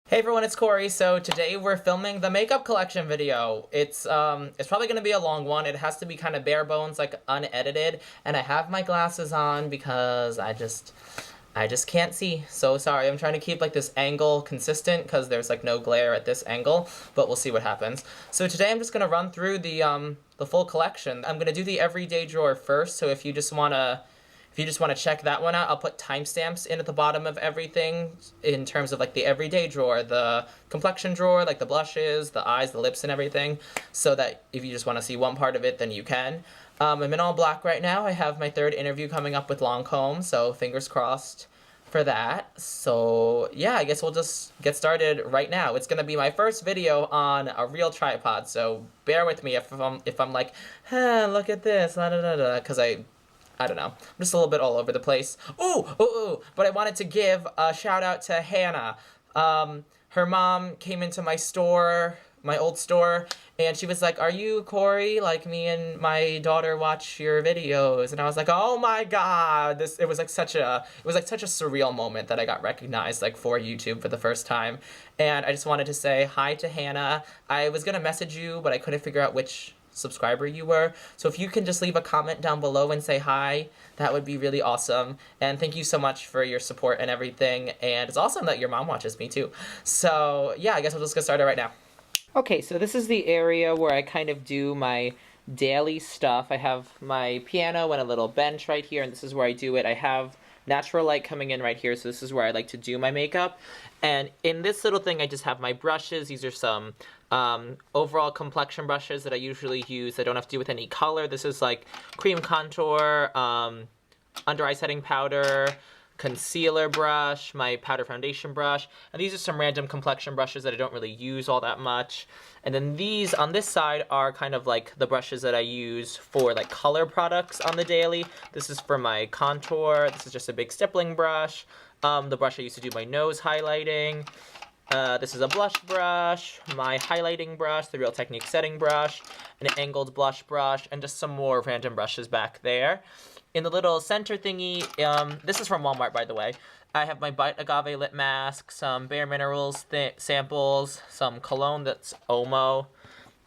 Hey everyone, it's Corey. So today we're filming the makeup collection video. It's probably gonna be a long one. It has to be kind of bare bones, like unedited. And I have my glasses on because I just can't see. So sorry. I'm trying to keep like this angle consistent because there's like no glare at this angle, but we'll see what happens. So today I'm just gonna run through the full collection. I'm gonna do the everyday drawer first. So if you just wanna check that one out, I'll put timestamps in at the bottom of everything in terms of like the everyday drawer, the complexion drawer, like the blushes, the eyes, the lips, and everything, so that if you just want to see one part of it, then you can. I'm in all black right now. I have my third interview coming up with Lancome, so fingers crossed for that. So yeah, I guess we'll just get started right now. It's gonna be my first video on a real tripod, so bear with me if I'm like, look at this, because I don't know. I'm just a little bit all over the place. Ooh! But I wanted to give a shout out to Hannah. Her mom came into my store, my old store, and she was like, "Are you Corey? Like, me and my daughter watch your videos." And I was like, "Oh my god!" It was like such a surreal moment that I got recognized like for YouTube for the first time. And I just wanted to say hi to Hannah. I was gonna message you, but I couldn't figure out which subscriber you were, so if you can just leave a comment down below and say hi, that would be really awesome. And thank you so much for your support and everything, and it's awesome that your mom watches me too. So yeah, I guess we'll just get started right now. Okay, so this is the area where I kind of do my daily stuff. I have my piano and a little bench right here, and this is where I do it. I have natural light coming in right here, so this is where I like to do my makeup. And in this little thing, I just have my brushes. These are some overall complexion brushes that I usually use. I don't have to do with any color. This is like cream contour, under eye setting powder, concealer brush, my powder foundation brush, and these are some random complexion brushes that I don't really use all that much. And then these on this side are kind of like the brushes that I use for like color products on the daily. This is for my contour. This is just a big stippling brush. The brush I used to do my nose highlighting. This is a blush brush, my highlighting brush, the Real Technique setting brush, an angled blush brush, and just some more random brushes back there. In the little center thingy, this is from Walmart, by the way. I have my Bite Agave lip mask, some Bare Minerals samples, some cologne that's Omo.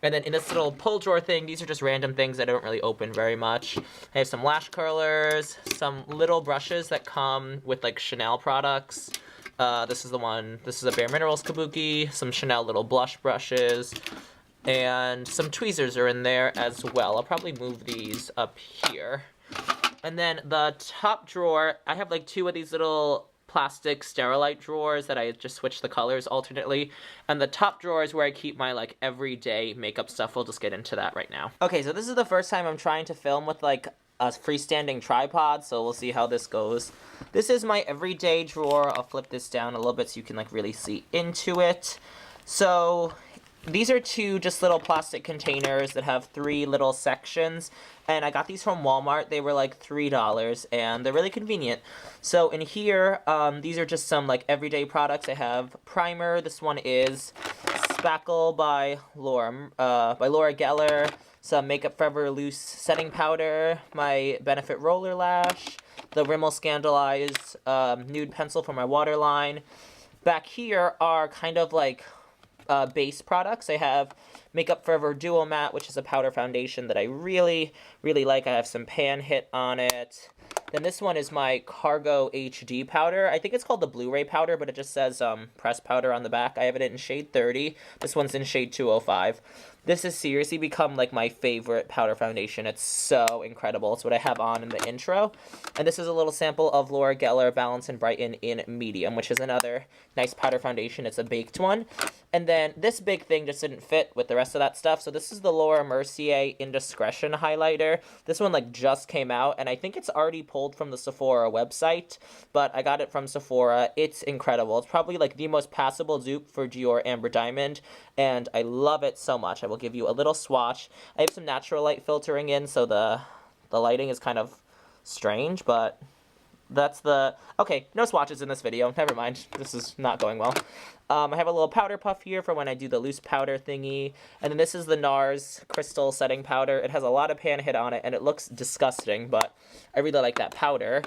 And then in this little pull drawer thing, these are just random things I don't really open very much. I have some lash curlers, some little brushes that come with like Chanel products. This is a Bare Minerals kabuki, some Chanel little blush brushes, and some tweezers are in there as well. I'll probably move these up here. And then the top drawer, I have like two of these little plastic Sterilite drawers that I just switch the colors alternately. And the top drawer is where I keep my like everyday makeup stuff. We'll just get into that right now. Okay, so this is the first time I'm trying to film with like a freestanding tripod, so we'll see how this goes. This is my everyday drawer. I'll flip this down a little bit so you can like really see into it. So these are two just little plastic containers that have three little sections, and I got these from Walmart. They were like $3, and they're really convenient. So in here, these are just some like everyday products. I have primer. This one is Spackle by Laura Geller. Some Makeup Forever loose setting powder. My Benefit roller lash. The Rimmel Scandalized nude pencil for my waterline. Back here are kind of like base products. I have Makeup Forever Duo Matte, which is a powder foundation that I really, really like. I have some Pan Hit on it. Then this one is my Cargo HD powder. I think it's called the BluRay powder, but it just says pressed powder on the back. I have it in shade 30. This one's in shade 205. This has seriously become like my favorite powder foundation. It's so incredible. It's what I have on in the intro. And this is a little sample of Laura Geller Balance and Brighten in medium, which is another nice powder foundation. It's a baked one. And then this big thing just didn't fit with the rest of that stuff. So this is the Laura Mercier Indiscretion highlighter. This one like just came out, and I think it's already pulled from the Sephora website, but I got it from Sephora. It's incredible. It's probably like the most passable dupe for Dior Amber Diamond, and I love it so much. I will give you a little swatch. I have some natural light filtering in, so the lighting is kind of strange, but that's the... Okay, no swatches in this video. Never mind. This is not going well. I have a little powder puff here for when I do the loose powder thingy. And then this is the Nars Crystal Setting Powder. It has a lot of pan hit on it, and it looks disgusting, but I really like that powder.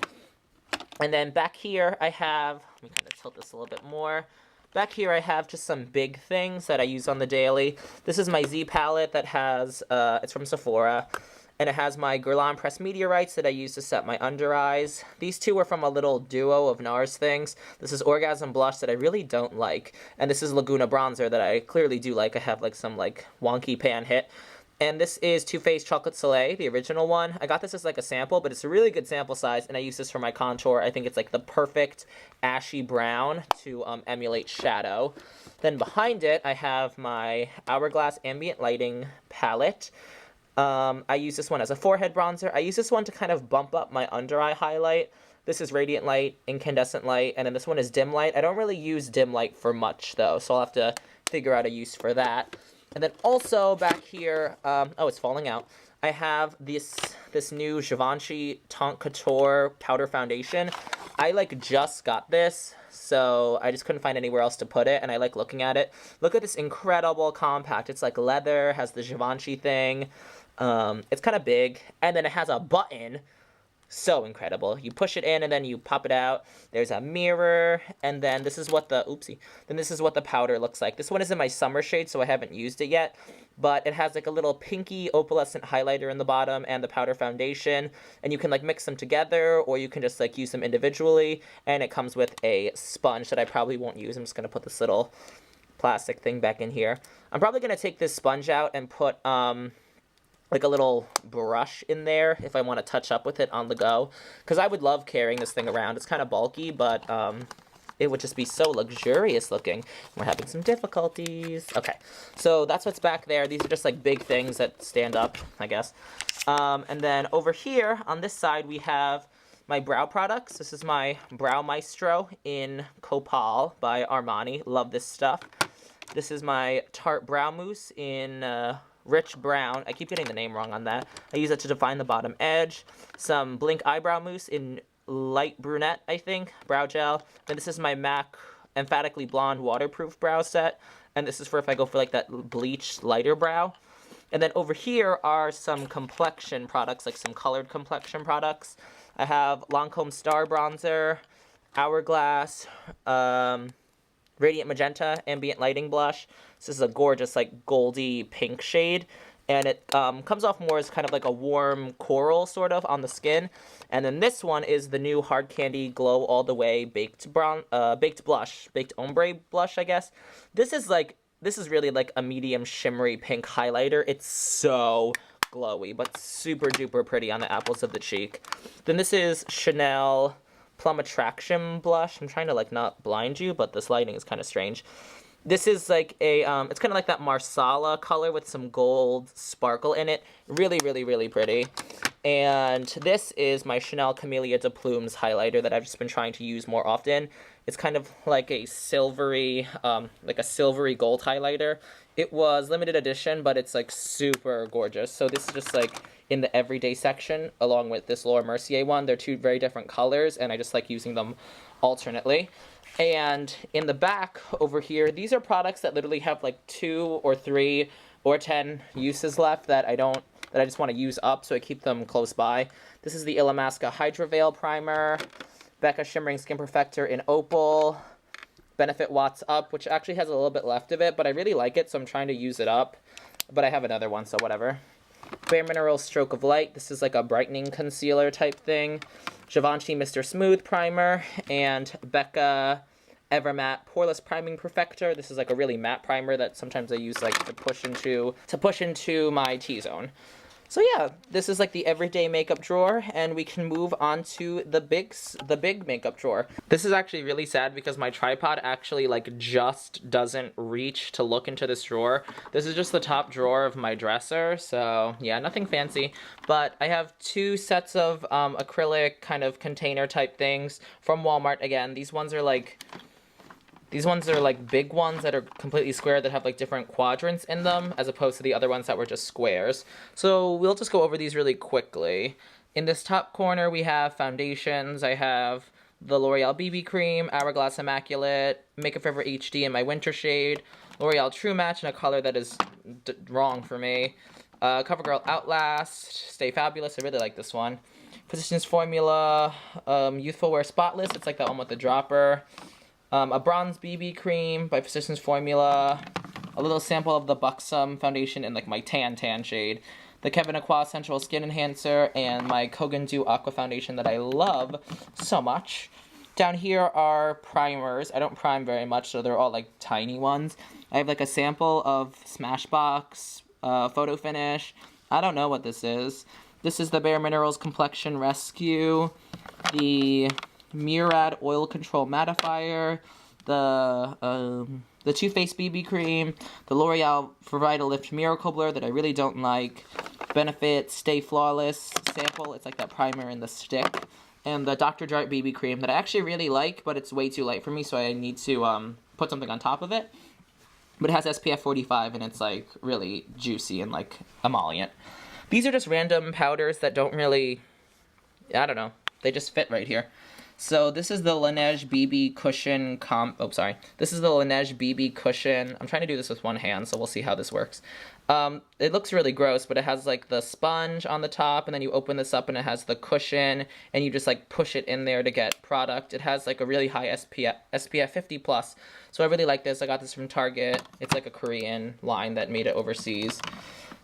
And then back here I have... Let me kind of tilt this a little bit more. Back here I have just some big things that I use on the daily. This is my Z palette that has, it's from Sephora. And it has my Guerlain pressed Meteorites that I use to set my under eyes. These two are from a little duo of Nars things. This is Orgasm Blush that I really don't like. And this is Laguna Bronzer that I clearly do like. I have like some like wonky pan hit. And this is Too Faced Chocolate Soleil, the original one. I got this as like a sample, but it's a really good sample size, and I use this for my contour. I think it's like the perfect ashy brown to emulate shadow. Then behind it, I have my Hourglass Ambient Lighting palette. I use this one as a forehead bronzer. I use this one to kind of bump up my under eye highlight. This is Radiant Light, Incandescent Light, and then this one is Dim Light. I don't really use Dim Light for much, though, so I'll have to figure out a use for that. And then also back here, oh, it's falling out. I have this new Givenchy Teint Couture powder foundation. I like just got this, so I just couldn't find anywhere else to put it, and I like looking at it. Look at this incredible compact. It's like leather, has the Givenchy thing. It's kind of big, and then it has a button. So incredible. You push it in and then you pop it out. There's a mirror, and then this is what the this is what the powder looks like. This one is in my summer shade, so I haven't used it yet, but it has like a little pinky opalescent highlighter in the bottom and the powder foundation, and you can like mix them together, or you can just like use them individually, and it comes with a sponge that I probably won't use. I'm just gonna put this little plastic thing back in here. I'm probably gonna take this sponge out and put like a little brush in there if I want to touch up with it on the go, because I would love carrying this thing around. It's kind of bulky, but it would just be so luxurious looking. We're having some difficulties. Okay, so that's what's back there. These are just like big things that stand up, I guess. And then over here on this side we have my brow products. This is my Brow Maestro in Copal by Armani. Love this stuff. This is my Tarte Brow Mousse in Rich Brown. I keep getting the name wrong on that. I use it to define the bottom edge. Some Blinc Eyebrow Mousse in Light Brunette, I think. Brow gel. Then this is my MAC Emphatically Blonde Waterproof Brow Set. And this is for if I go for like that bleached lighter brow. And then over here are some complexion products, like some colored complexion products. I have Lancome Star Bronzer, Hourglass, Radiant Magenta Ambient Lighting Blush. This is a gorgeous, like, goldy pink shade. And it comes off more as kind of like a warm coral, sort of, on the skin. And then this one is the new Hard Candy Glow All The Way Baked Blush. Baked Ombre Blush, I guess. This is really like a medium shimmery pink highlighter. It's so glowy, but super duper pretty on the apples of the cheek. Then this is Chanel Plum Attraction Blush. I'm trying to like not blind you, but this lighting is kind of strange. This is like a, it's kind of like that Marsala color with some gold sparkle in it. Really, really, really pretty. And this is my Chanel Camellia de Plumes highlighter that I've just been trying to use more often. It's kind of like a silvery gold highlighter. It was limited edition, but it's like super gorgeous. So this is just like in the everyday section, along with this Laura Mercier one. They're two very different colors, and I just like using them alternately. And in the back over here, these are products that literally have like 2 or 3 or 10 uses left that I just want to use up, so I keep them close by. This is the Illamasqua Hydra Veil Primer, Becca Shimmering Skin Perfector in Opal, Benefit Watts Up, which actually has a little bit left of it, but I really like it, so I'm trying to use it up. But I have another one, so whatever. Bare Minerals Stroke of Light. This is like a brightening concealer type thing. Givenchy Mr. Smooth Primer, and Becca Evermatte Poreless Priming Perfector. This is like a really matte primer that sometimes I use like to push into my T-zone. So yeah, this is like the everyday makeup drawer, and we can move on to the big makeup drawer. This is actually really sad because my tripod actually like just doesn't reach to look into this drawer. This is just the top drawer of my dresser, so yeah, nothing fancy. But I have 2 sets of acrylic kind of container type things from Walmart. Again, these ones are like big ones that are completely square that have like different quadrants in them, as opposed to the other ones that were just squares. So we'll just go over these really quickly. In this top corner we have foundations. I have the L'Oreal BB Cream, Hourglass Immaculate, Makeup Forever HD in my winter shade, L'Oreal True Match in a color that is wrong for me, CoverGirl Outlast, Stay Fabulous, I really like this one, Physicians Formula, Youthful Wear Spotless, it's like that one with the dropper, a bronze BB cream by Physicians Formula, a little sample of the Buxom foundation in like my tan shade, the Kevin Aqua Sensual Skin Enhancer, and my Kogan Dew Aqua Foundation that I love so much. Down here are primers. I don't prime very much, so they're all like tiny ones. I have like a sample of Smashbox Photo Finish. I don't know what this is. This is the Bare Minerals Complexion Rescue, the Murad Oil Control Mattifier, the Too Faced BB Cream, the L'Oreal Vitalift Miracle Blur that I really don't like, Benefit Stay Flawless sample, it's like that primer in the stick, and the Dr. Jart BB Cream that I actually really like, but it's way too light for me, so I need to put something on top of it. But it has SPF 45, and it's like really juicy and like emollient. These are just random powders that don't really, I don't know, they just fit right here. So this is the Laneige BB Cushion This is the Laneige BB Cushion. I'm trying to do this with one hand, so we'll see how this works. It looks really gross, but it has like the sponge on the top, and then you open this up and it has the cushion, and you just like push it in there to get product. It has like a really high SPF 50 plus. So I really like this. I got this from Target. It's like a Korean line that made it overseas.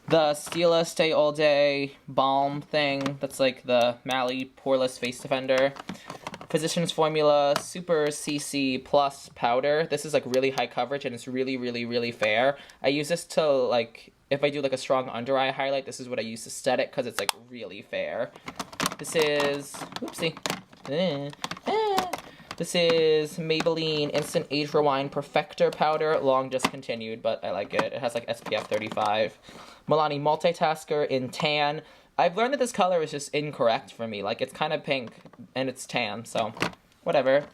The Stila Stay All Day Balm thing. That's like the Mally Poreless Face Defender. Physicians Formula Super CC Plus Powder. This is like really high coverage and it's really, really, really fair. I use this to like, if I do like a strong under eye highlight, this is what I use to set it because it's like really fair. This is, oopsie. This is Maybelline Instant Age Rewind Perfector Powder, long discontinued, but I like it. It has like SPF 35. Milani Multitasker in tan. I've learned that this color is just incorrect for me. Like, it's kind of pink, and it's tan, so whatever.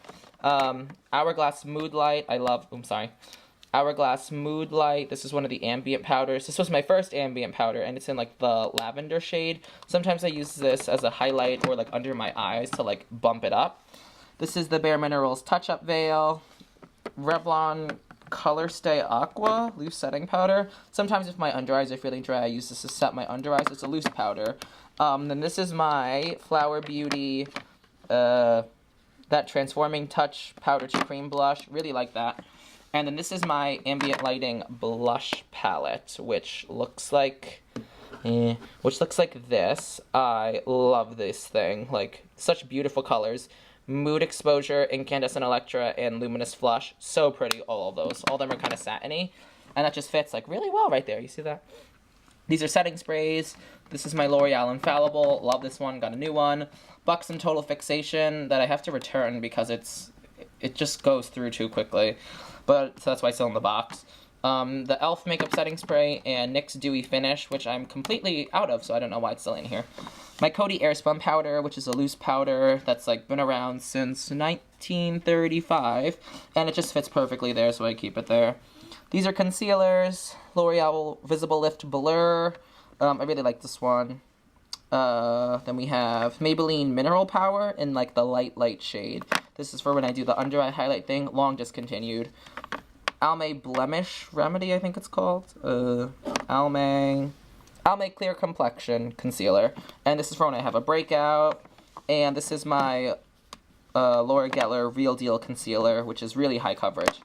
Hourglass Mood Light. I love, Hourglass Mood Light. This is one of the ambient powders. This was my first ambient powder, and it's in, like, the lavender shade. Sometimes I use this as a highlight or, like, under my eyes to, like, bump it up. This is the Bare Minerals Touch-Up Veil. Revlon Color Stay Aqua loose setting powder. Sometimes if my under eyes are feeling dry, I use this to set my under eyes. It's a loose powder. Then this is my Flower Beauty that Transforming Touch Powder to Cream Blush. Really like that. And then this is my Ambient Lighting Blush Palette, which looks like this. I love this thing. Like, such beautiful colors. Mood Exposure, Incandescent Electra, and Luminous Flush. So pretty, all of those. All of them are kind of satiny. And that just fits, like, really well right there. You see that? These are setting sprays. This is my L'Oreal Infallible. Love this one. Got a new one. Buxom Total Fixation that I have to return because it just goes through too quickly. But, so that's why it's still in the box. The e.l.f. Makeup Setting Spray and NYX Dewy Finish, which I'm completely out of, so I don't know why it's still in here. My Coty Airspun Powder, which is a loose powder that's like been around since 1935, and it just fits perfectly there, so I keep it there. These are concealers, L'Oreal Visible Lift Blur. I really like this one. Then we have Maybelline Mineral Power in like the light shade. This is for when I do the under eye highlight thing, long discontinued. Almay Blemish Remedy, I think it's called. Almay Clear Complexion Concealer. And this is for when I have a breakout. And this is my Laura Geller Real Deal Concealer, which is really high coverage.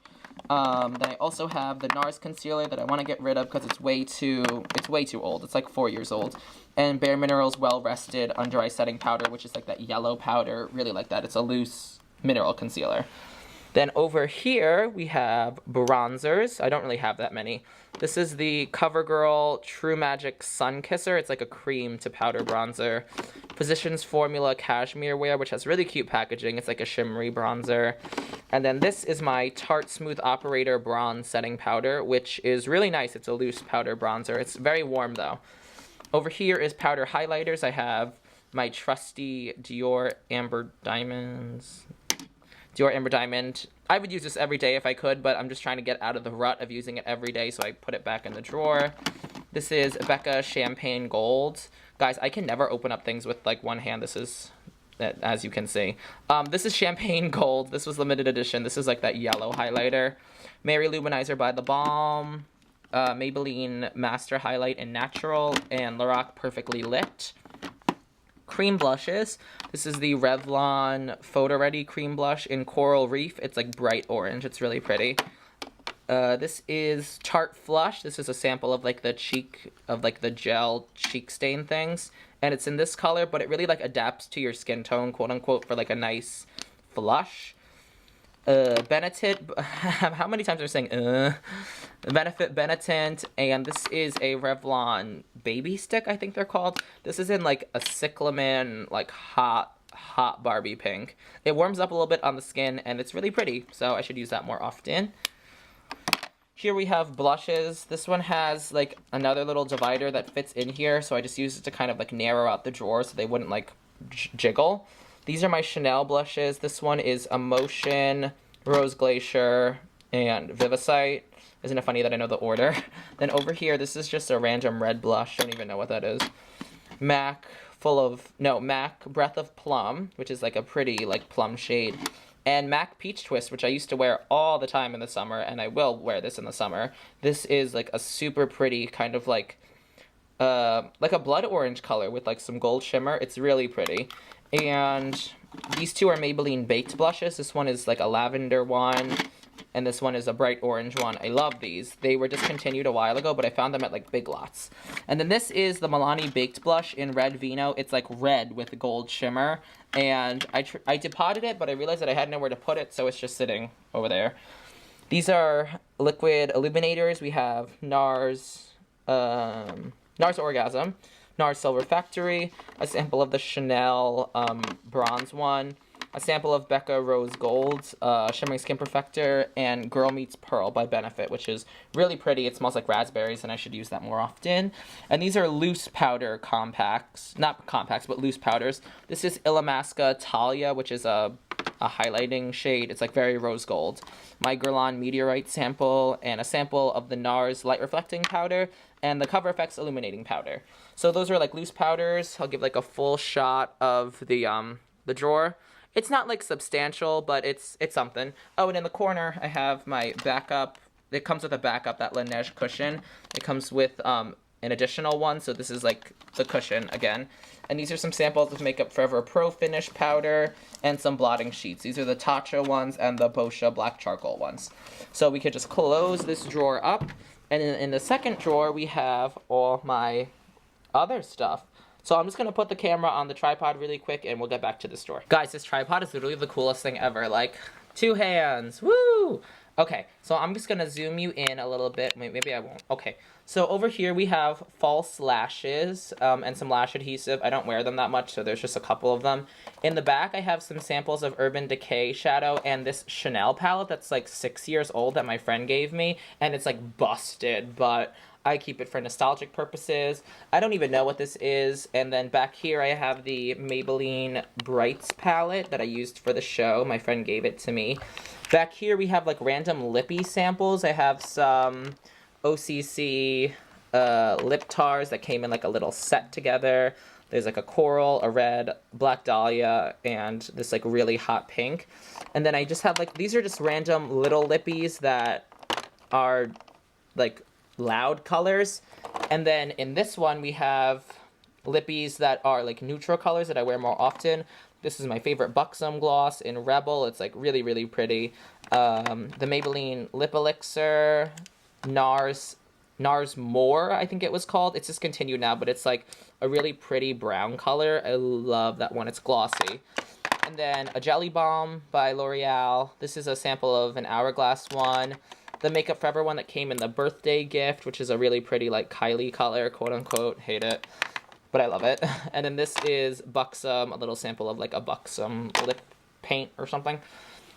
Then I also have the Nars Concealer that I want to get rid of because it's way too old. It's like 4 years old. And Bare Minerals Well Rested Under Eye Setting Powder, which is like that yellow powder. Really like that. It's a loose mineral concealer. Then over here, we have bronzers. I don't really have that many. This is the CoverGirl True Magic Sun Kisser. It's like a cream to powder bronzer. Physicians Formula Cashmere Wear, which has really cute packaging. It's like a shimmery bronzer. And then this is my Tarte Smooth Operator Bronze Setting Powder, which is really nice. It's a loose powder bronzer. It's very warm, though. Over here is powder highlighters. I have my trusty Dior Amber Diamonds. Dior Amber Diamond. I would use this every day if I could, but I'm just trying to get out of the rut of using it every day, so I put it back in the drawer. This is Becca Champagne Gold. Guys, I can never open up things with, like, one hand. This is, as you can see. This is Champagne Gold. This was limited edition. This is, like, that yellow highlighter. Mary Luminizer by The Balm. Maybelline Master Highlight in Natural. And Lorac Perfectly Lit. cream blushes. This is the Revlon Photo Ready cream blush in Coral Reef. It's like bright orange. It's really pretty. This is Tarte Flush. This is a sample of like the cheek, of like the gel cheek stain things. And it's in this color, but it really like adapts to your skin tone, quote unquote, for like a nice flush. Benetint, how many times am I saying Benefit Benetint, and this is a Revlon Baby Stick, I think they're called. This is in like a cyclamen, like hot Barbie pink. It warms up a little bit on the skin, and it's really pretty, so I should use that more often. Here we have blushes. This one has like another little divider that fits in here, so I just use it to kind of like narrow out the drawers so they wouldn't like jiggle. These are my Chanel blushes. This one is Emotion, Rose Glacier, and Vivicite. Isn't it funny that I know the order? Then over here, this is just a random red blush. Don't even know what that is. MAC Breath of Plum, which is like a pretty like plum shade. And MAC Peach Twist, which I used to wear all the time in the summer, and I will wear this in the summer. This is like a super pretty kind of like a blood orange color with like some gold shimmer. It's really pretty. And these two are Maybelline Baked blushes. This one is like a lavender one, and this one is a bright orange one. I love these. They were discontinued a while ago, but I found them at like Big Lots. And then this is the Milani Baked blush in Red Vino. It's like red with gold shimmer. And I depotted it, but I realized that I had nowhere to put it, so it's just sitting over there. These are liquid illuminators. We have Nars Orgasm, Nars Silver Factory, a sample of the Chanel bronze one, a sample of Becca Rose Gold, Shimmering Skin Perfector, and Girl Meets Pearl by Benefit, which is really pretty. It smells like raspberries, and I should use that more often. And these are loose powder compacts. Not compacts, but loose powders. This is Illamasqua Talia, which is a highlighting shade. It's like very rose gold. My Guerlain Meteorite sample, and a sample of the Nars Light Reflecting Powder, and the Cover FX Illuminating Powder. So those are like loose powders. I'll give like a full shot of the drawer. It's not like substantial, but it's something. Oh, and in the corner I have my backup. It comes with a backup, that Laneige cushion. It comes with an additional one, so this is like the cushion again. And these are some samples of Makeup Forever Pro Finish powder and some blotting sheets. These are the Tatcha ones and the Boscia Black Charcoal ones. So we could just close this drawer up. And in the second drawer, we have all my other stuff. So I'm just going to put the camera on the tripod really quick, and we'll get back to the store. Guys, this tripod is literally the coolest thing ever. Like, 2 hands. Woo! Okay, so I'm just going to zoom you in a little bit. Maybe I won't. Okay, so over here we have false lashes and some lash adhesive. I don't wear them that much, so there's just a couple of them. In the back, I have some samples of Urban Decay shadow and this Chanel palette that's like 6 years old that my friend gave me, and it's like busted, but I keep it for nostalgic purposes. I don't even know what this is. And then back here I have the Maybelline Brights palette that I used for the show. My friend gave it to me. Back here we have like random lippy samples. I have some OCC lip tars that came in like a little set together. There's like a coral, a red, black dahlia, and this like really hot pink. And then I just have like, these are just random little lippies that are like loud colors. And then in this one we have lippies that are like neutral colors that I wear more often. This is my favorite Buxom gloss in Rebel. It's like really, really pretty. The Maybelline Lip Elixir, Nars More, I think it was called. It's discontinued now, but it's like a really pretty brown color. I love that one. It's glossy. And then a Jelly Balm by L'Oreal. This is a sample of an Hourglass one. The Makeup Forever one that came in the birthday gift, which is a really pretty like Kylie color, quote unquote. Hate it, but I love it. And then this is Buxom, a little sample of like a Buxom lip paint or something.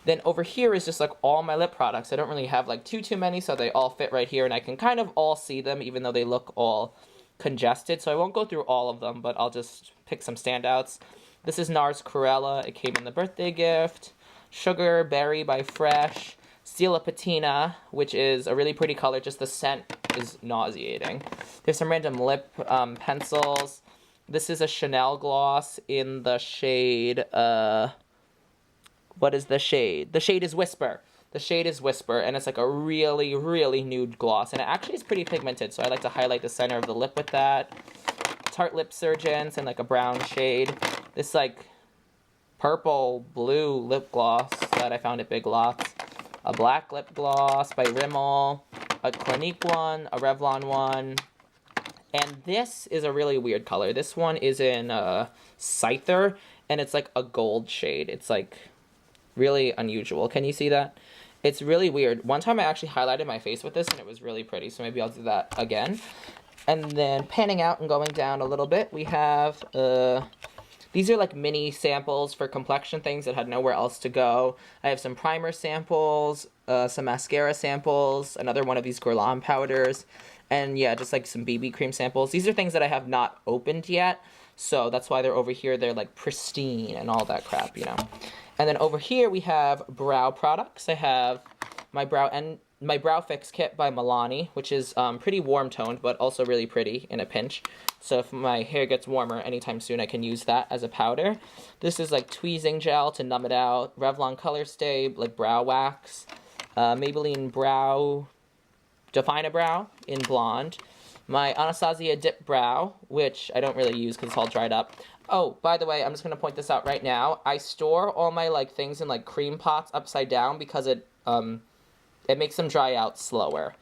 Then over here is just like all my lip products. I don't really have like too many, so they all fit right here, and I can kind of all see them even though they look all congested. So I won't go through all of them, but I'll just pick some standouts. This is Nars Cruella. It came in the birthday gift. Sugar Berry by Fresh. Stila Patina, which is a really pretty color. Just the scent is nauseating. There's some random lip pencils. This is a Chanel gloss in the shade, what is the shade? The shade is Whisper. The shade is Whisper, and it's like a really, really nude gloss. And it actually is pretty pigmented, so I like to highlight the center of the lip with that. Tarte Lip Surgeons in like a brown shade. This like purple blue lip gloss that I found at Big Lots. A black lip gloss by Rimmel. A Clinique one, a Revlon one. And this is a really weird color. This one is in Scyther, and it's like a gold shade. It's like really unusual. Can you see that? It's really weird. One time I actually highlighted my face with this, and it was really pretty, so maybe I'll do that again. And then panning out and going down a little bit, we have, these are like mini samples for complexion things that had nowhere else to go. I have some primer samples, some mascara samples, another one of these Guerlain powders, and yeah, just like some BB cream samples. These are things that I have not opened yet, so that's why they're over here. They're like pristine and all that crap, you know. And then over here we have brow products. I have my brow fix kit by Milani, which is pretty warm toned, but also really pretty in a pinch. So if my hair gets warmer anytime soon, I can use that as a powder. This is like tweezing gel to numb it out. Revlon Color Stay, like brow wax. Maybelline Brow, Define a Brow in blonde. My Anastasia Dip Brow, which I don't really use because it's all dried up. Oh, by the way, I'm just going to point this out right now. I store all my like things in like cream pots upside down because it makes them dry out slower.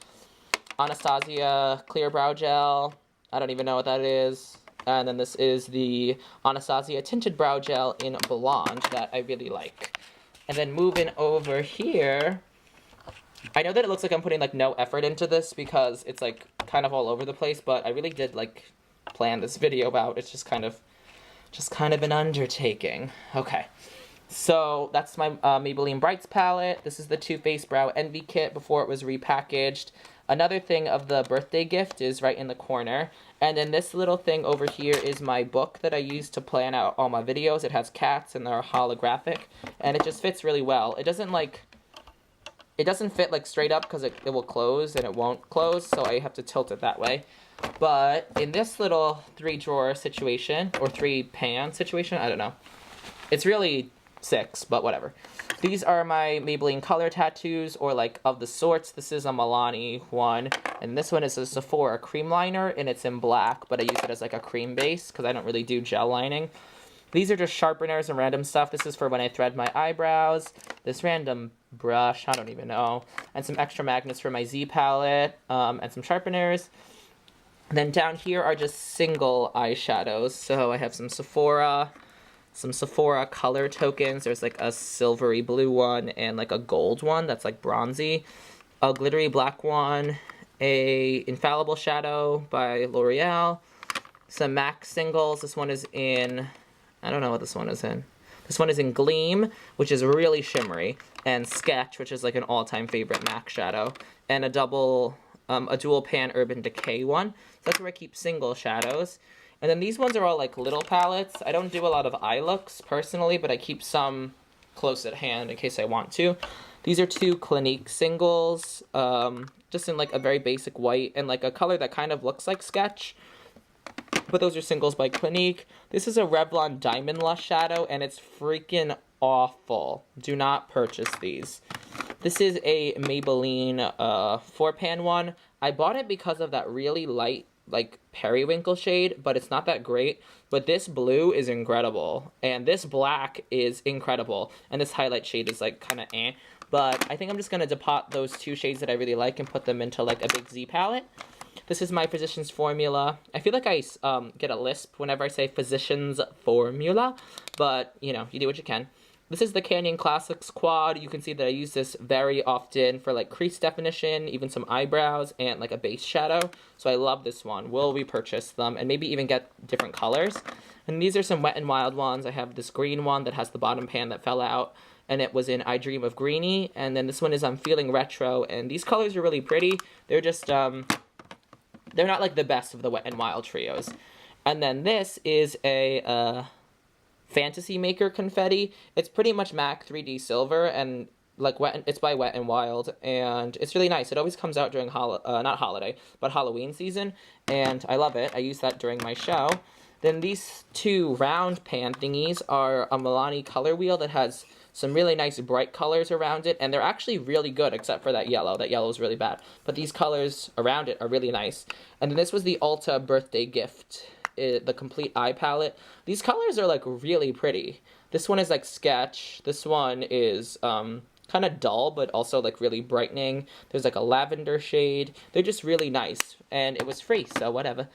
Anastasia Clear Brow Gel. I don't even know what that is. And then this is the Anastasia Tinted Brow Gel in Blonde that I really like. And then moving over here, I know that it looks like I'm putting like no effort into this because it's like kind of all over the place, but I really did like plan this video out. It's just kind of an undertaking. Okay. So that's my Maybelline Brights palette. This is the Too Faced Brow Envy Kit before it was repackaged. Another thing of the birthday gift is right in the corner. And then this little thing over here is my book that I use to plan out all my videos. It has cats and they're holographic. And it just fits really well. It doesn't fit like straight up because it will close and it won't close. So I have to tilt it that way. But in this little 3-drawer situation, or 3-pan situation, I don't know. It's really 6, but whatever. These are my Maybelline color tattoos, or like of the sorts. This is a Milani one, and this one is a Sephora cream liner, and it's in black, but I use it as like a cream base, because I don't really do gel lining. These are just sharpeners and random stuff. This is for when I thread my eyebrows. This random brush, I don't even know. And some extra magnets for my Z palette, and some sharpeners. And then down here are just single eyeshadows. So I have some Sephora color tokens. There's like a silvery blue one and like a gold one that's like bronzy. A glittery black one. A Infallible shadow by L'Oreal. Some MAC singles. This one is in, I don't know what this one is in. This one is in Gleam, which is really shimmery. And Sketch, which is like an all-time favorite MAC shadow. And a dual pan Urban Decay one. So that's where I keep single shadows. And then these ones are all like little palettes. I don't do a lot of eye looks personally, but I keep some close at hand in case I want to. These are 2 Clinique singles, just in like a very basic white and like a color that kind of looks like Sketch. But those are singles by Clinique. This is a Revlon Diamond Lush shadow, and it's freaking awful. Do not purchase these. This is a Maybelline 4-pan one. I bought it because of that really light, like, periwinkle shade, but it's not that great. But this blue is incredible, and this black is incredible, and this highlight shade is, like, kind of eh. But I think I'm just going to depot those 2 shades that I really like and put them into, like, a big Z palette. This is my Physicians Formula. I feel like I get a lisp whenever I say Physicians Formula, but, you know, you do what you can. This is the Canyon Classics Quad. You can see that I use this very often for like crease definition, even some eyebrows, and like a base shadow. So I love this one. Will repurchase them and maybe even get different colors. And these are some Wet n Wild ones. I have this green one that has the bottom pan that fell out, and it was in I Dream of Greenie. And then this one is I'm Feeling Retro, and these colors are really pretty. They're just, they're not like the best of the Wet n Wild trios. And then this is a, Fantasy Maker confetti. It's pretty much MAC 3D silver, and like it's by Wet n Wild, and it's really nice. It always comes out during not holiday, but Halloween season, and I love it. I use that during my show. Then these 2 round pan thingies are a Milani color wheel that has some really nice bright colors around it, and they're actually really good except for that yellow. That yellow is really bad, but these colors around it are really nice. And then this was the Ulta birthday gift the complete eye palette. These colors are like really pretty. This one is like sketch. This one is kind of dull, but also like really brightening. There's like a lavender shade. They're just really nice, and it was free, so whatever.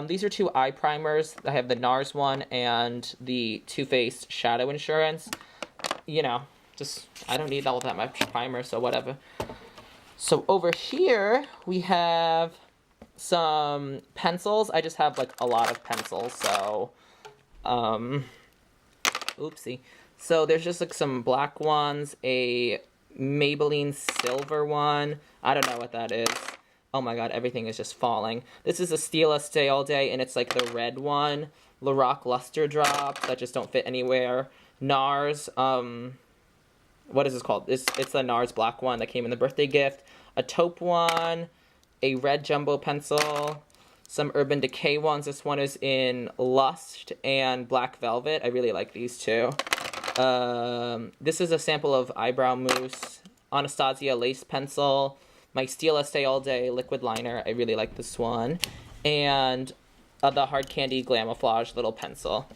These are 2 eye primers. I have the Nars one and the Too Faced Shadow Insurance. You know, just, I don't need all that much primer, so whatever. So over here, we have some pencils. I just have like a lot of pencils, so, oopsie. So there's just like some black ones, a Maybelline silver one. I don't know what that is. Oh my god, everything is just falling. This is a Stila Stay All Day, and it's like the red one. Lorac Luster Drops that just don't fit anywhere. Nars, what is this called? It's the Nars black one that came in the birthday gift. A taupe one, a red jumbo pencil, some Urban Decay ones. This one is in Lust and Black Velvet. I really like these two. This is a sample of Eyebrow Mousse, Anastasia Lace Pencil, my Stila Stay All Day liquid liner. I really like this one. And the Hard Candy Glamouflage little pencil.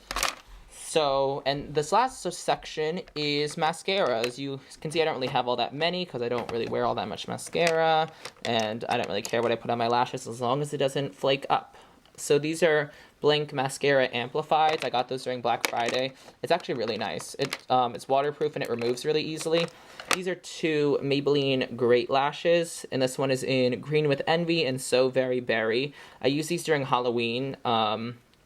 So, and this last section is mascaras. You can see I don't really have all that many because I don't really wear all that much mascara. And I don't really care what I put on my lashes as long as it doesn't flake up. So these are Blinc Mascara Amplified. I got those during Black Friday. It's actually really nice. It's waterproof and it removes really easily. These are 2 Maybelline Great Lashes, and this one is in Green with Envy and So Very Berry. I use these during Halloween,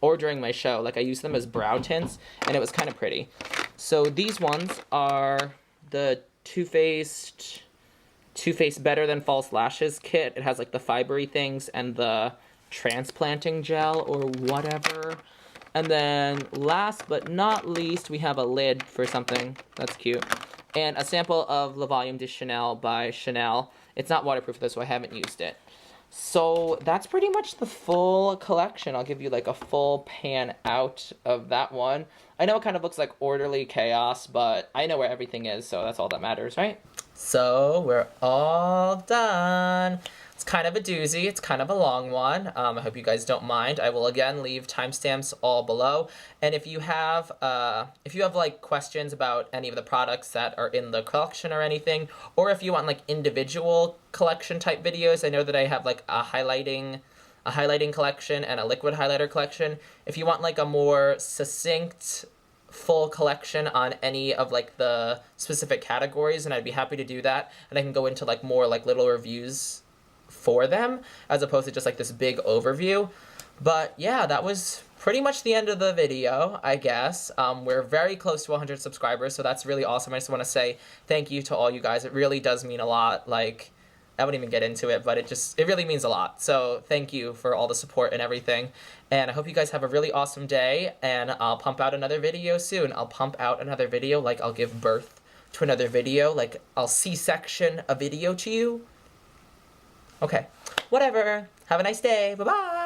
or during my show. Like, I use them as brow tints, and it was kind of pretty. So these ones are the Too Faced Better Than False Lashes kit. It has like the fibery things and the transplanting gel or whatever. And then last but not least, we have a lid for something. That's cute. And a sample of Le Volume de Chanel by Chanel. It's not waterproof though, so I haven't used it. So that's pretty much the full collection. I'll give you like a full pan out of that one. I know it kind of looks like orderly chaos, but I know where everything is, so that's all that matters, right? So we're all done. It's kind of a doozy. It's kind of a long one. I hope you guys don't mind. I will again leave timestamps all below. And if you have like questions about any of the products that are in the collection or anything, or if you want like individual collection type videos, I know that I have like a highlighting collection and a liquid highlighter collection. If you want like a more succinct full collection on any of like the specific categories, and I'd be happy to do that, and I can go into like more like little reviews for them as opposed to just like this big overview. But yeah, that was pretty much the end of the video, I guess. We're very close to 100 subscribers, so that's really awesome. I just want to say thank you to all you guys. It really does mean a lot. Like, I wouldn't even get into it, but it really means a lot. So thank you for all the support and everything. And I hope you guys have a really awesome day, and I'll pump out another video soon. I'll pump out another video, like I'll give birth to another video, like I'll C-section a video to you. Okay, whatever. Have a nice day. Bye-bye.